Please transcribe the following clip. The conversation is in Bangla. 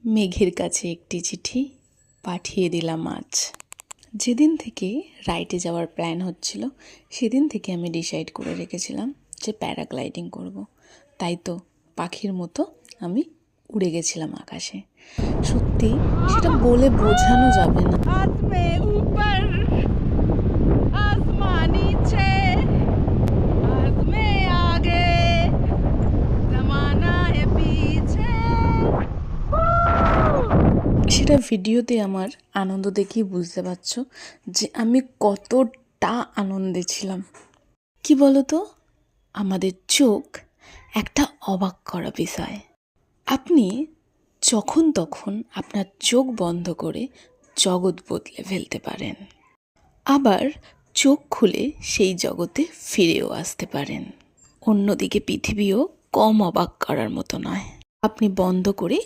মেঘের কাছে একটি চিঠি পাঠিয়ে দিলাম আজ। যেদিন থেকে রাইডে যাওয়ার প্ল্যান হচ্ছিল সেদিন থেকে আমি ডিসাইড করে রেখেছিলাম যে প্যারাগ্লাইডিং করব। তাই তো পাখির মতো আমি উড়ে গেছিলাম আকাশে। সত্যি সেটা বলে বোঝানো যাবে না। সেটা ভিডিওতে আমার আনন্দ দেখেই বুঝতে পারছো যে আমি কতটা আনন্দে ছিলাম। কি বলতো, আমাদের চোখ একটা অবাক করা বিষয়। আপনি যখন তখন আপনার চোখ বন্ধ করে জগৎ বদলে ফেলতে পারেন, আবার চোখ খুলে সেই জগতে ফিরেও আসতে পারেন। অন্যদিকে পৃথিবীও কম অবাক করার মতো নয়। আপনি বন্ধ করে